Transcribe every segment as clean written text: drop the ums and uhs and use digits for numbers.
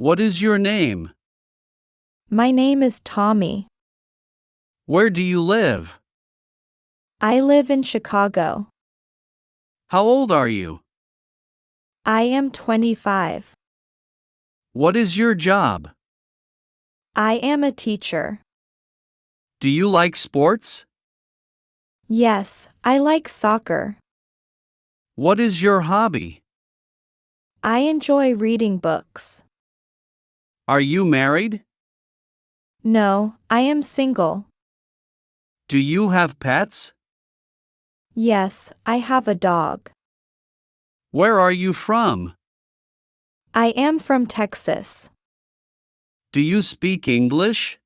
What is your name? My name is Tommy. Where do you live? I live in Chicago. How old are you? I am 25. What is your job? I am a teacher. Do you like sports? Yes, I like soccer. What is your hobby? I enjoy reading books. Are you married? No, I am single. Do you have pets? Yes, I have a dog. Where are you from? I am from Texas. Do you speak English?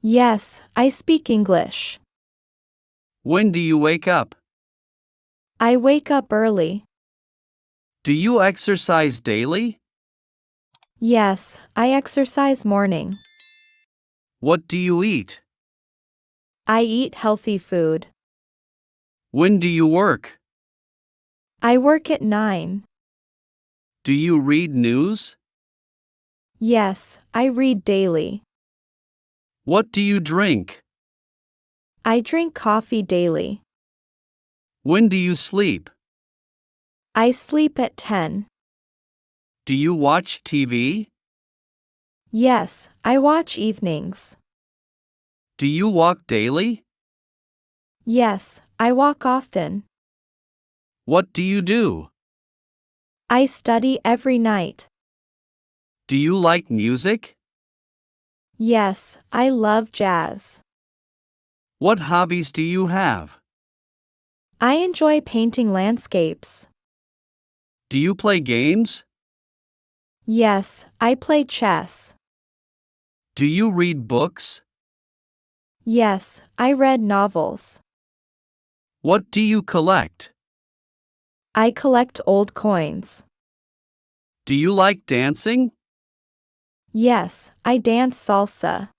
Yes, I speak English. When do you wake up? I wake up early. Do you exercise daily? Yes, I exercise morning. What do you eat? I eat healthy food. When do you work? I work at 9. Do you read news? Yes, I read daily. What do you drink? I drink coffee daily. When do you sleep? I sleep at 10. Do you watch TV? Yes, I watch evenings. Do you walk daily? Yes, I walk often. What do you do? I study every night. Do you like music? Yes, I love jazz. What hobbies do you have? I enjoy painting landscapes. Do you play games? Yes, I play chess. Do you read books? Yes, I read novels. What do you collect? I collect old coins. Do you like dancing? Yes, I dance salsa.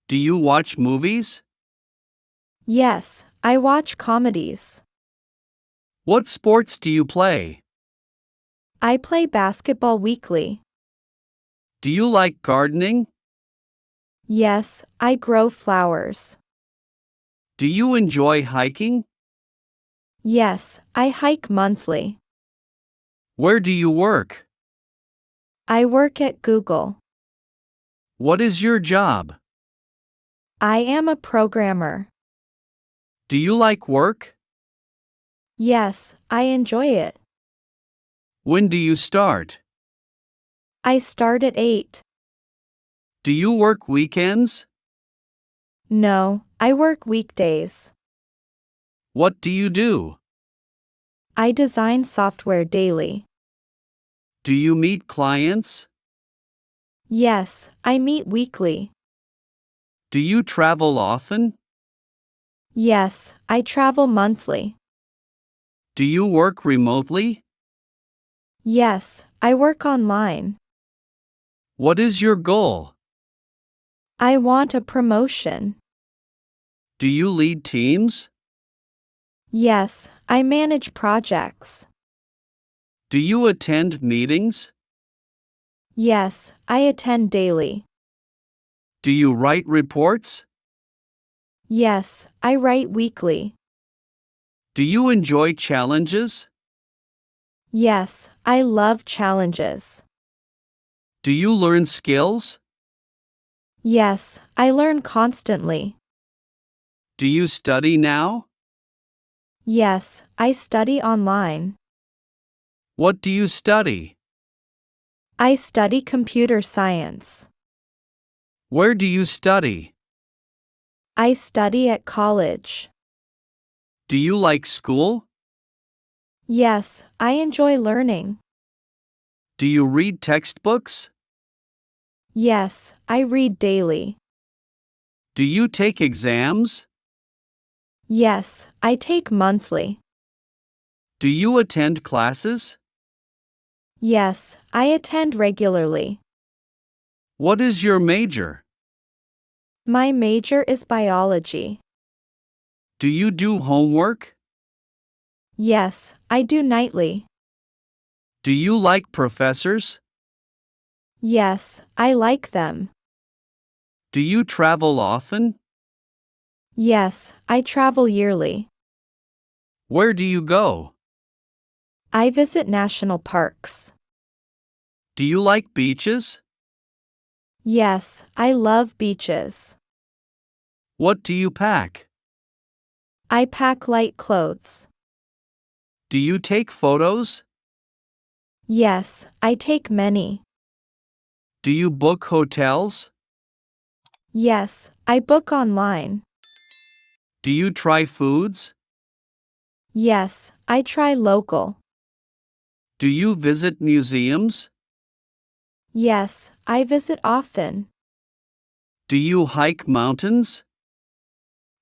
Do you watch movies? Yes, I watch comedies. What sports do you play? I play basketball weekly. Do you like gardening? Yes, I grow flowers. Do you enjoy hiking? Yes, I hike monthly. Where do you work? I work at Google. What is your job? I am a programmer. Do you like work? Yes, I enjoy it. When do you start? I start at 8. Do you work weekends? No, I work weekdays. What do you do? I design software daily. Do you meet clients? Yes, I meet weekly. Do you travel often? Yes, I travel monthly. Do you work remotely? Yes, I work online. What is your goal? I want a promotion. Do you lead teams? Yes, I manage projects. Do you attend meetings? Yes, I attend daily. Do you write reports? Yes, I write weekly. Do you enjoy challenges? Yes, I love challenges. Do you learn skills? Yes, I learn constantly. Do you study now? Yes, I study online. What do you study? I study computer science. Where do you study? I study at college. Do you like school? Yes, I enjoy learning. Do you read textbooks? Yes, I read daily. Do you take exams? Yes, I take monthly. Do you attend classes? Yes, I attend regularly. What is your major? My major is biology. Do you do homework? Yes, I do nightly. Do you like professors? Yes, I like them. Do you travel often? Yes, I travel yearly. Where do you go? I visit national parks. Do you like beaches? Yes, I love beaches. What do you pack? I pack light clothes. Do you take photos? Yes, I take many. Do you book hotels? Yes, I book online. Do you try foods? Yes, I try local. Do you visit museums? Yes, I visit often. Do you hike mountains?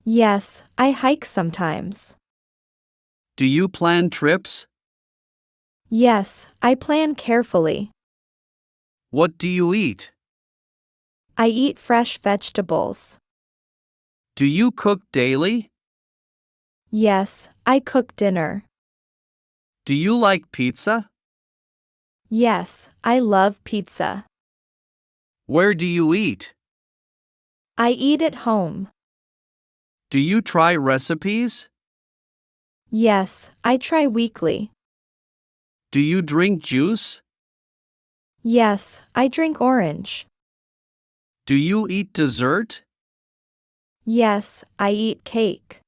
Yes, I hike sometimes. Do you plan trips? Yes, I plan carefully. What do you eat? I eat fresh vegetables. Do you cook daily? Yes, I cook dinner. Do you like pizza? Yes, I love pizza. Where do you eat? I eat at home. Do you try recipes? Yes, I try weekly. Do you drink juice? Yes, I drink orange. Do you eat dessert? Yes, I eat cake.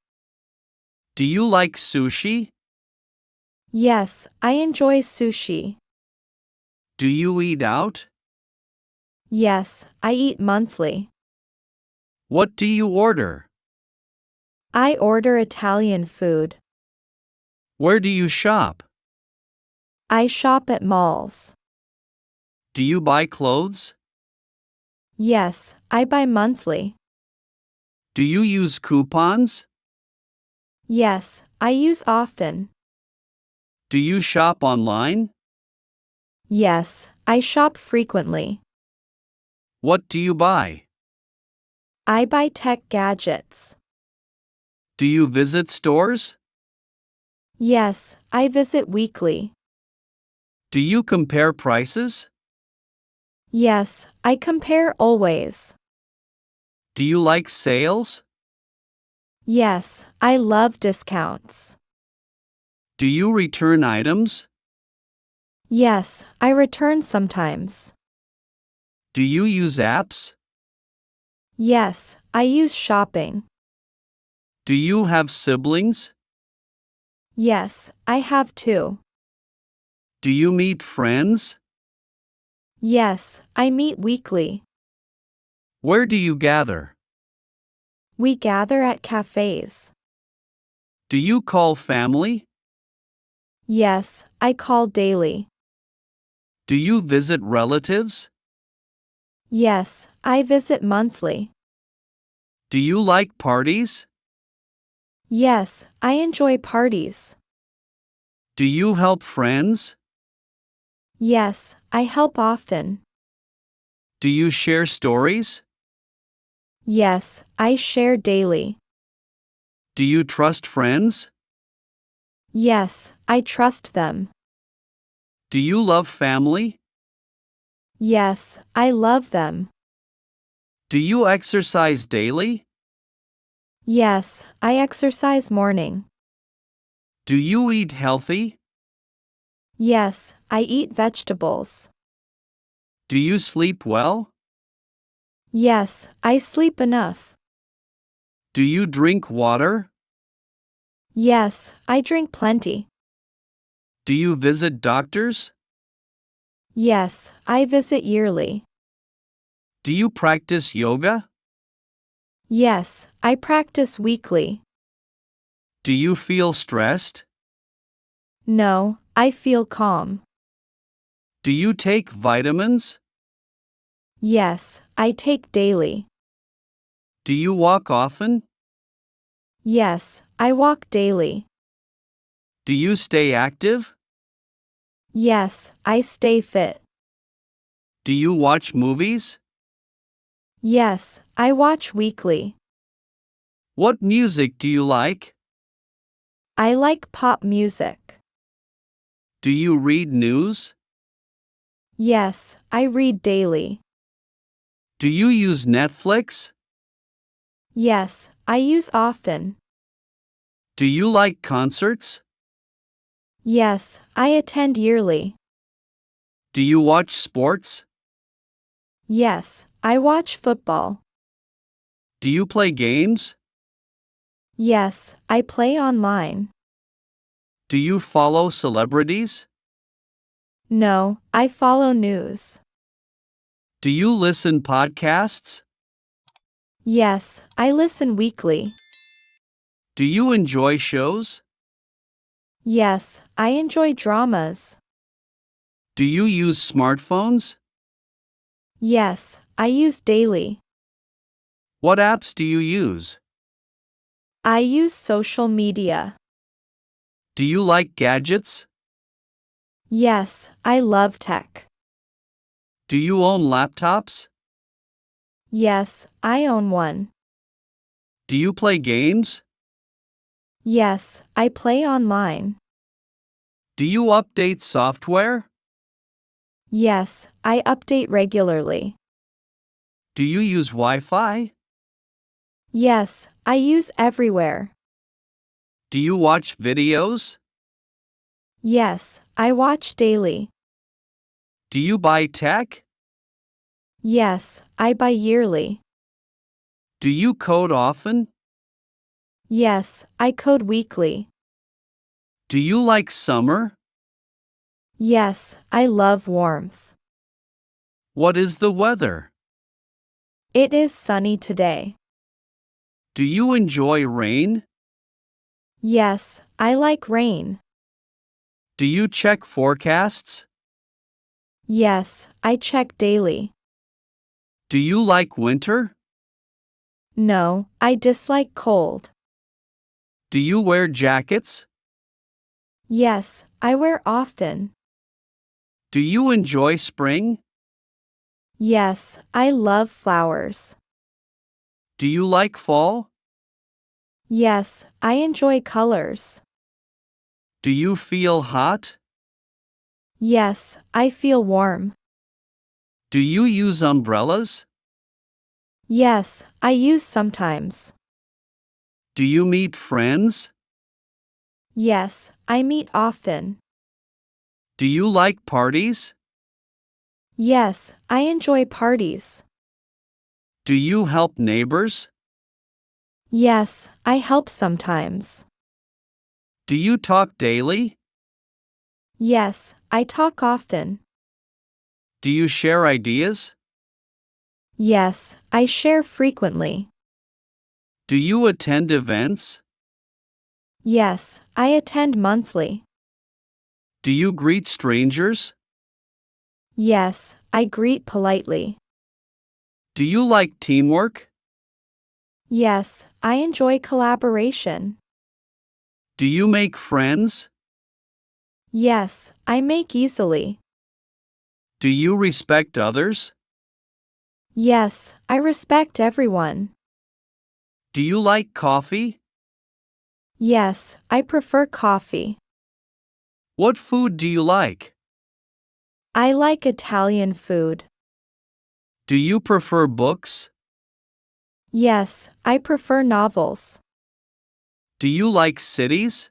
Do you like sushi? Yes, I enjoy sushi. Do you eat out? Yes, I eat monthly. What do you order? I order Italian food. Where do you shop? I shop at malls. Do you buy clothes? Yes, I buy monthly. Do you use coupons? Yes, I use often. Do you shop online? Yes, I shop frequently. What do you buy? I buy tech gadgets. Do you visit stores? Yes, I visit weekly. Do you compare prices? Yes, I compare always. Do you like sales? Yes, I love discounts. Do you return items? Yes, I return sometimes. Do you use apps? Yes, I use shopping. Do you have siblings? Yes, I have two. Do you meet friends? Yes, I meet weekly. Where do you gather? We gather at cafes. Do you call family? Yes, I call daily. Do you visit relatives? Yes, I visit monthly. Do you like parties? Yes, I enjoy parties. Do you help friends? Yes, I help often. Do you share stories? Yes, I share daily. Do you trust friends? Yes, I trust them. Do you love family? Yes, I love them. Do you exercise daily? Yes, I exercise morning. Do you eat healthy? Yes, I eat vegetables. Do you sleep well? Yes, I sleep enough. Do you drink water? Yes, I drink plenty. Do you visit doctors? Yes, I visit yearly. Do you practice yoga? Yes, I practice weekly. Do you feel stressed? No, I feel calm. Do you take vitamins? Yes, I take daily. Do you walk often? Yes, I walk daily. Do you stay active? Yes, I stay fit. Do you watch movies? Yes, I watch weekly. What music do you like? I like pop music. Do you read news? Yes, I read daily. Do you use Netflix? Yes, I use often. Do you like concerts? Yes, I attend yearly. Do you watch sports? Yes, I watch football. Do you play games? Yes, I play online. Do you follow celebrities? No, I follow news. Do you listen podcasts? Yes, I listen weekly. Do you enjoy shows? Yes, I enjoy dramas. Do you use smartphones? Yes, I use daily. What apps do you use? I use social media. Do you like gadgets? Yes, I love tech. Do you own laptops? Yes, I own one. Do you play games? Yes, I play online. Do you update software? Yes, I update regularly. Do you use Wi-Fi? Yes, I use everywhere. Do you watch videos? Yes, I watch daily. Do you buy tech? Yes, I buy yearly. Do you code often? Yes, I code weekly. Do you like summer? Yes, I love warmth. What is the weather? It is sunny today. Do you enjoy rain? Yes, I like rain. Do you check forecasts? Yes, I check daily. Do you like winter? No, I dislike cold. Do you wear jackets? Yes, I wear often. Do you enjoy spring? Yes, I love flowers. Do you like fall? Yes, I enjoy colors. Do you feel hot? Yes, I feel warm. Do you use umbrellas? Yes, I use sometimes. Do you meet friends? Yes, I meet often. Do you like parties? Yes, I enjoy parties. Do you help neighbors? Yes, I help sometimes. Do you talk daily? Yes, I talk often. Do you share ideas? Yes, I share frequently. Do you attend events? Yes, I attend monthly. Do you greet strangers? Yes, I greet politely. Do you like teamwork? Yes, I enjoy collaboration. Do you make friends? Yes, I make easily. Do you respect others? Yes, I respect everyone. Do you like coffee? Yes, I prefer coffee. What food do you like? I like Italian food. Do you prefer books? Yes, I prefer novels. Do you like cities?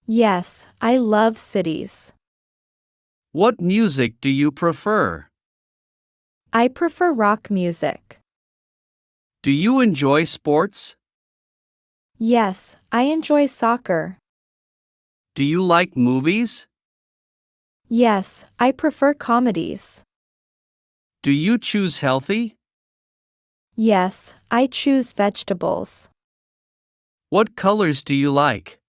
Yes, I love cities. What music do you prefer? I prefer rock music. Do you enjoy sports? Yes, I enjoy soccer. Do you like movies? Yes, I prefer comedies. Do you choose healthy? Yes, I choose vegetables. What colors do you like?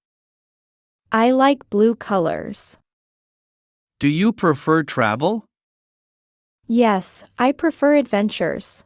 I like blue colors. Do you prefer travel? Yes, I prefer adventures.